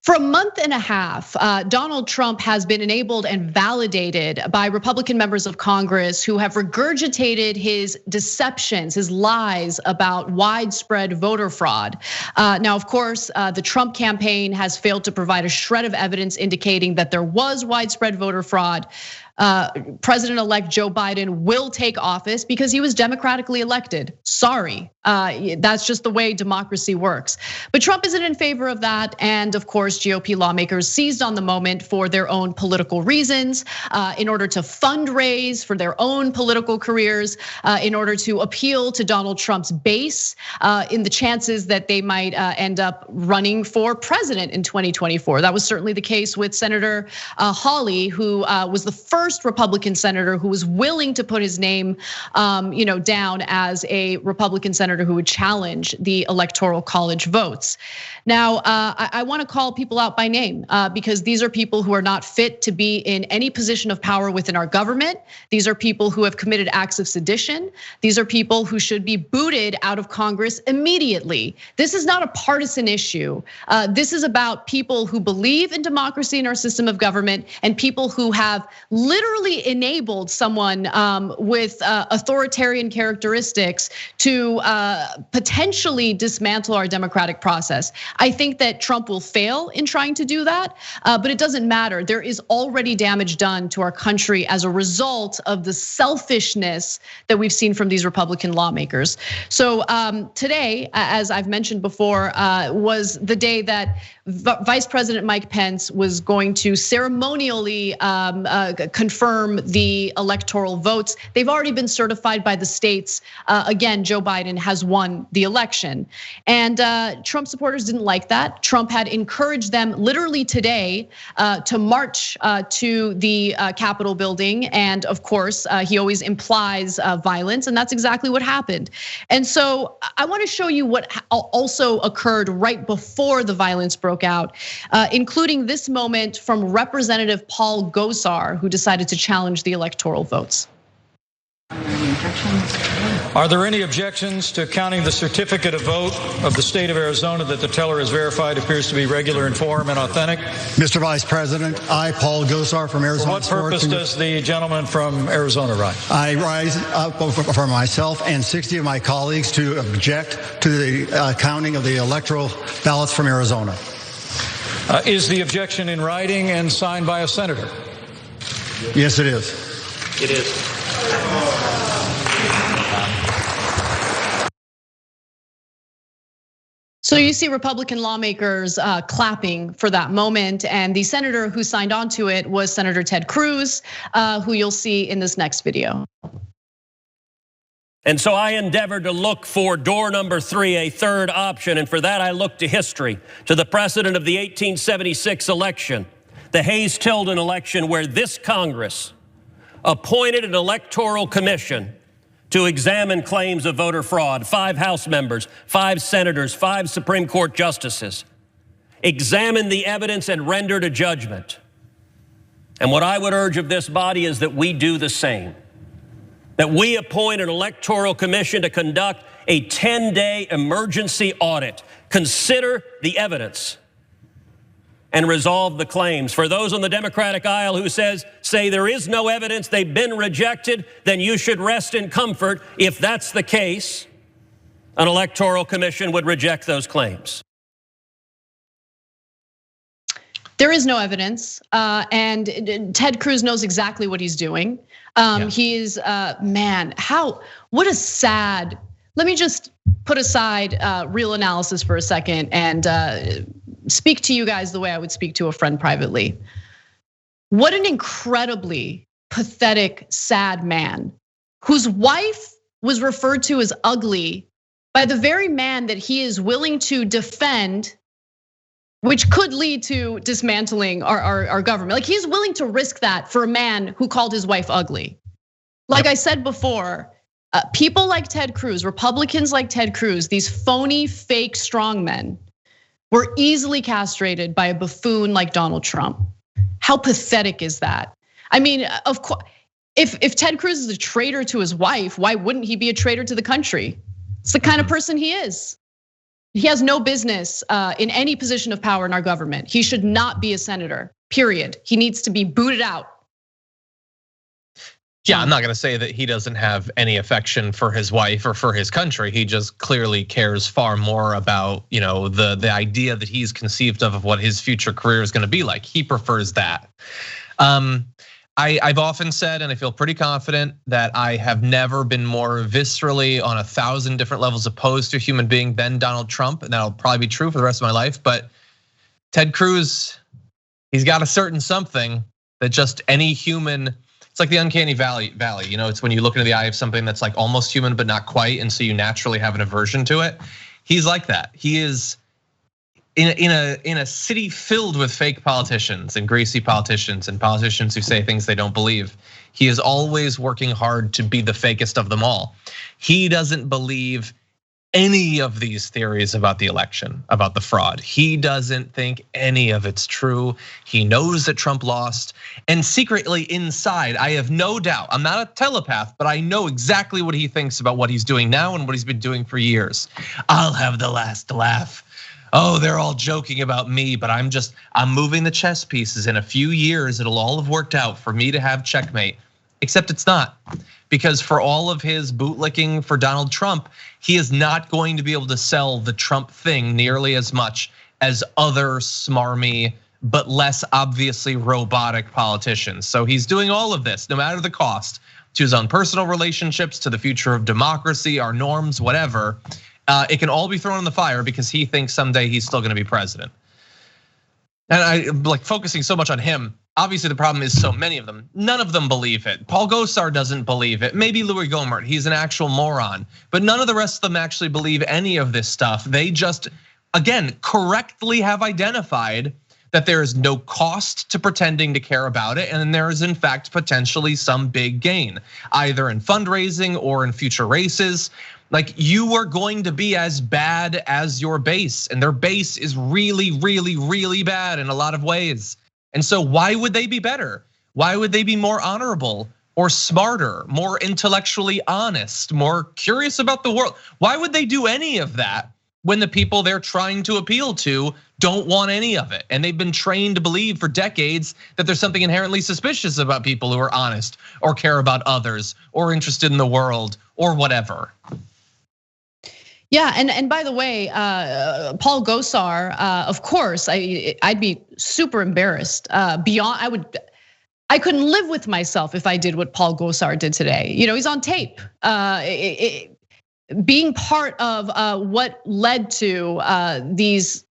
For a month and a half, Donald Trump has been enabled and validated by Republican members of Congress who have regurgitated his deceptions, his lies about widespread voter fraud. Now, of course, the Trump campaign has failed to provide a shred of evidence indicating that there was widespread voter fraud. President-elect Joe Biden will take office because he was democratically elected. Sorry, that's just the way democracy works. But Trump isn't in favor of that. And of course, GOP lawmakers seized on the moment for their own political reasons, in order to fundraise for their own political careers, in order to appeal to Donald Trump's base in the chances that they might end up running for president in 2024. That was certainly the case with Senator Hawley, who was the first Republican senator who was willing to put his name down as a Republican senator who would challenge the Electoral College votes. Now, I want to call people out by name because these are people who are not fit to be in any position of power within our government. These are people who have committed acts of sedition. These are people who should be booted out of Congress immediately. This is not a partisan issue. This is about people who believe in democracy in our system of government and people who have literally enabled someone with authoritarian characteristics to potentially dismantle our democratic process. I think that Trump will fail in trying to do that, but it doesn't matter. There is already damage done to our country as a result of the selfishness that we've seen from these Republican lawmakers. So today, as I've mentioned before, was the day that Vice President Mike Pence was going to ceremonially confirm the electoral votes. They've already been certified by the states. Again, Joe Biden has won the election. And Trump supporters didn't like that. Trump had encouraged them literally today to march to the Capitol building. And of course, he always implies violence, and that's exactly what happened. And so I want to show you what also occurred right before the violence broke out, including this moment from Representative Paul Gosar, who decided to challenge the electoral votes. Are there any objections to counting the certificate of vote of the state of Arizona that the teller has verified appears to be regular in form and authentic? Mr. Vice President, I, Paul Gosar from Arizona. For what purpose does the gentleman from Arizona rise? I rise up for myself and 60 of my colleagues to object to the counting of the electoral ballots from Arizona. Is the objection in writing and signed by a senator? Yes, it is. It is. So you see Republican lawmakers clapping for that moment, and the senator who signed on to it was Senator Ted Cruz, who you'll see in this next video. And so I endeavored to look for door number 3, a third option, and for that I looked to history, to the precedent of the 1876 election, the Hayes-Tilden election, where this Congress appointed an electoral commission to examine claims of voter fraud. 5 House members, 5 senators, 5 Supreme Court justices examined the evidence and rendered a judgment. And what I would urge of this body is that we do the same, that we appoint an electoral commission to conduct a 10-day emergency audit, consider the evidence, and resolve the claims. For those on the Democratic aisle who say there is no evidence, they've been rejected, then you should rest in comfort. If that's the case, an electoral commission would reject those claims. There is no evidence, and Ted Cruz knows exactly what he's doing. He's, man, what a sad, let me just put aside real analysis for a second and speak to you guys the way I would speak to a friend privately. What an incredibly pathetic, sad man whose wife was referred to as ugly by the very man that he is willing to defend, which could lead to dismantling our government. Like, he's willing to risk that for a man who called his wife ugly. Like I said before, people like Ted Cruz, Republicans like Ted Cruz, these phony, fake strongmen, were easily castrated by a buffoon like Donald Trump. How pathetic is that? I mean, of course, if Ted Cruz is a traitor to his wife, why wouldn't he be a traitor to the country? It's the kind of person he is. He has no business in any position of power in our government. He should not be a senator, period. He needs to be booted out. Yeah, I'm not gonna say that he doesn't have any affection for his wife or for his country. He just clearly cares far more about, the idea that he's conceived of what his future career is gonna be like. He prefers that. I've often said, and I feel pretty confident, that I have never been more viscerally on 1,000 different levels opposed to a human being than Donald Trump, and that'll probably be true for the rest of my life. But Ted Cruz, he's got a certain something that just any human, it's like the uncanny valley. It's when you look into the eye of something that's like almost human but not quite, and so you naturally have an aversion to it. He's like that. He is in a city filled with fake politicians and greasy politicians and politicians who say things they don't believe. He is always working hard to be the fakest of them all. He doesn't believe any of these theories about the election, about the fraud. He doesn't think any of it's true. He knows that Trump lost, and secretly inside, I have no doubt, I'm not a telepath, but I know exactly what he thinks about what he's doing now and what he's been doing for years. I'll have the last laugh. Oh, they're all joking about me, but I'm moving the chess pieces. In a few years, it'll all have worked out for me to have checkmate. Except it's not, because for all of his bootlicking for Donald Trump, he is not going to be able to sell the Trump thing nearly as much as other smarmy, but less obviously robotic politicians. So he's doing all of this, no matter the cost, to his own personal relationships, to the future of democracy, our norms, whatever. It can all be thrown in the fire because he thinks someday he's still gonna be president. And I like focusing so much on him. Obviously the problem is so many of them, none of them believe it. Paul Gosar doesn't believe it. Maybe Louis Gohmert, he's an actual moron. But none of the rest of them actually believe any of this stuff. They just, again, correctly have identified that there is no cost to pretending to care about it. And there is in fact potentially some big gain, either in fundraising or in future races. Like you are going to be as bad as your base, and their base is really, really, really bad in a lot of ways. And so why would they be better? Why would they be more honorable or smarter, more intellectually honest, more curious about the world? Why would they do any of that when the people they're trying to appeal to don't want any of it? And they've been trained to believe for decades that there's something inherently suspicious about people who are honest or care about others or interested in the world or whatever. Yeah, and by the way, Paul Gosar, of course, I'd be super embarrassed. I couldn't live with myself if I did what Paul Gosar did today. He's on tape. Being part of what led to these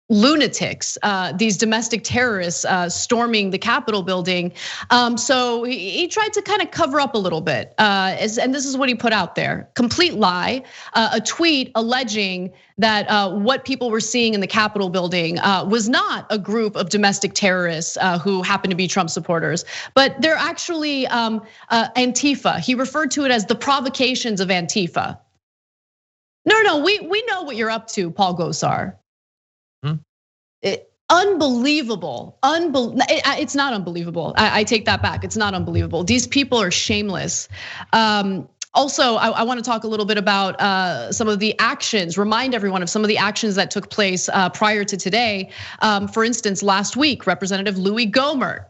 lunatics, these domestic terrorists storming the Capitol building. So he tried to kind of cover up a little bit. And this is what he put out there. Complete lie, a tweet alleging that what people were seeing in the Capitol building was not a group of domestic terrorists who happen to be Trump supporters, but they're actually Antifa. He referred to it as the provocations of Antifa. No, we know what you're up to, Paul Gosar. Unbelievable, it's not unbelievable. I take that back, it's not unbelievable. These people are shameless. Also, I want to talk a little bit about some of the actions, remind everyone of some of the actions that took place prior to today. For instance, last week, Representative Louis Gohmert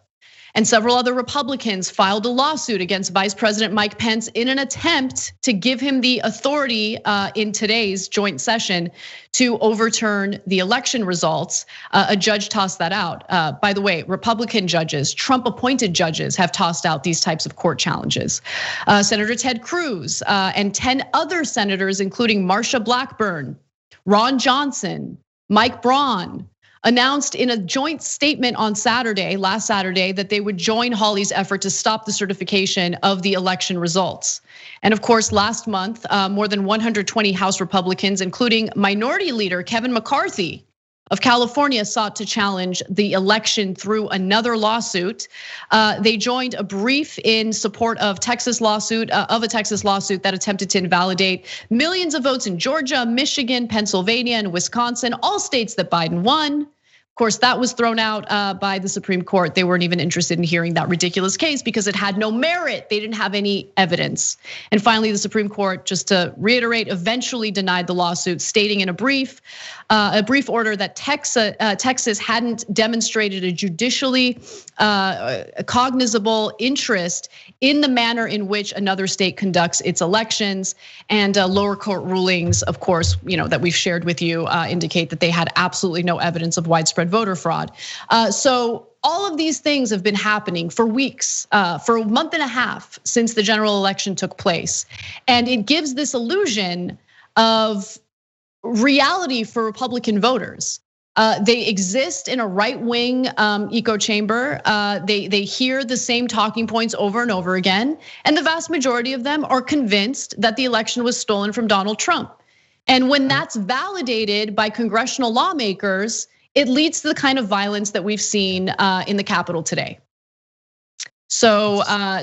and several other Republicans filed a lawsuit against Vice President Mike Pence in an attempt to give him the authority in today's joint session to overturn the election results. A judge tossed that out. By the way, Republican judges, Trump appointed judges have tossed out these types of court challenges. Senator Ted Cruz and 10 other senators, including Marsha Blackburn, Ron Johnson, Mike Braun, announced in a joint statement on last Saturday, that they would join Hawley's effort to stop the certification of the election results. And of course, last month, more than 120 House Republicans, including Minority Leader Kevin McCarthy of California, sought to challenge the election through another lawsuit. They joined a brief in support of a Texas lawsuit that attempted to invalidate millions of votes in Georgia, Michigan, Pennsylvania, and Wisconsin, all states that Biden won. Of course, that was thrown out by the Supreme Court. They weren't even interested in hearing that ridiculous case because it had no merit. They didn't have any evidence. And finally, the Supreme Court, just to reiterate, eventually denied the lawsuit, stating in a brief order that Texas hadn't demonstrated a judicially cognizable interest in the manner in which another state conducts its elections. And lower court rulings, of course, that we've shared with you indicate that they had absolutely no evidence of widespread voter fraud. So all of these things have been happening for weeks, for a month and a half since the general election took place. And it gives this illusion of reality for Republican voters. They exist in a right-wing echo chamber. They hear the same talking points over and over again. And the vast majority of them are convinced that the election was stolen from Donald Trump. And when that's validated by congressional lawmakers, it leads to the kind of violence that we've seen in the Capitol today. So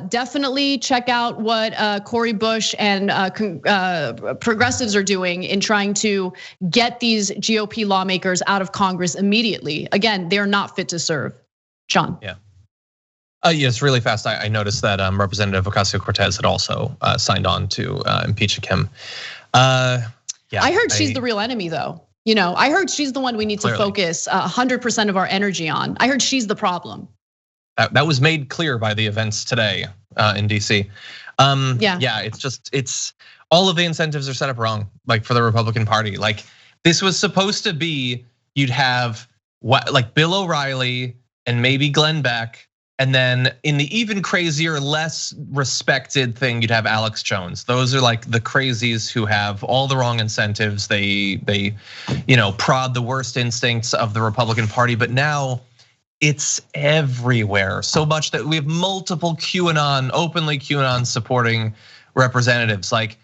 definitely check out what Cori Bush and progressives are doing in trying to get these GOP lawmakers out of Congress immediately. Again, they're not fit to serve. John. Yeah. Yes, really fast. I noticed that Representative Ocasio-Cortez had also signed on to impeach Kim. Yeah, I heard she's the real enemy, though. I heard she's the one we need to focus 100% of our energy on. I heard she's the problem. That was made clear by the events today in DC. Yeah, it's all of the incentives are set up wrong, like for the Republican Party. Like this was supposed to be, you'd have like Bill O'Reilly and maybe Glenn Beck. And then in the even crazier, less respected thing, you'd have Alex Jones. Those are like the crazies who have all the wrong incentives. They prod the worst instincts of the Republican Party, but now it's everywhere. So much that we have multiple openly QAnon supporting representatives. Like,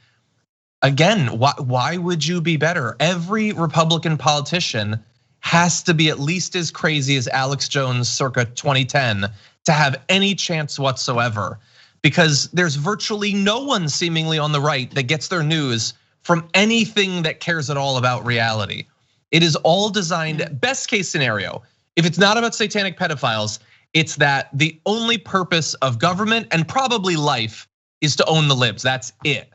again, why would you be better? Every Republican politician has to be at least as crazy as Alex Jones circa 2010 to have any chance whatsoever, because there's virtually no one seemingly on the right that gets their news from anything that cares at all about reality. It is all designed, best case scenario, if it's not about satanic pedophiles, it's that the only purpose of government and probably life is to own the libs. That's it.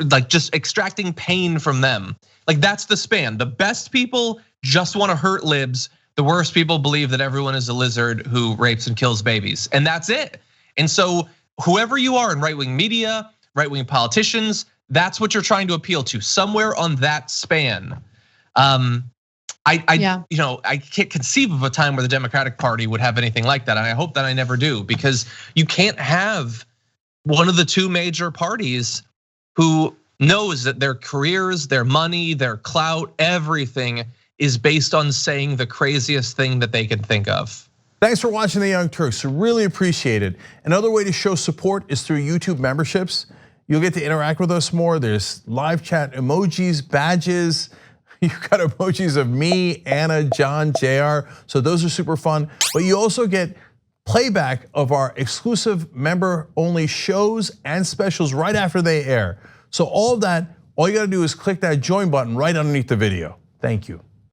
Like just extracting pain from them. Like that's the span. The best people just want to hurt libs. The worst people believe that everyone is a lizard who rapes and kills babies, and that's it. And so whoever you are in right-wing media, right-wing politicians, that's what you're trying to appeal to, somewhere on that span. I can't conceive of a time where the Democratic Party would have anything like that, and I hope that I never do, because you can't have one of the two major parties who knows that their careers, their money, their clout, everything is based on saying the craziest thing that they can think of. Thanks for watching the Young Turks, really appreciate it. Another way to show support is through YouTube memberships. You'll get to interact with us more. There's live chat emojis, badges. You've got emojis of me, Anna, John, JR. So those are super fun. But you also get playback of our exclusive member-only shows and specials right after they air. So all of that, all you gotta do is click that join button right underneath the video. Thank you.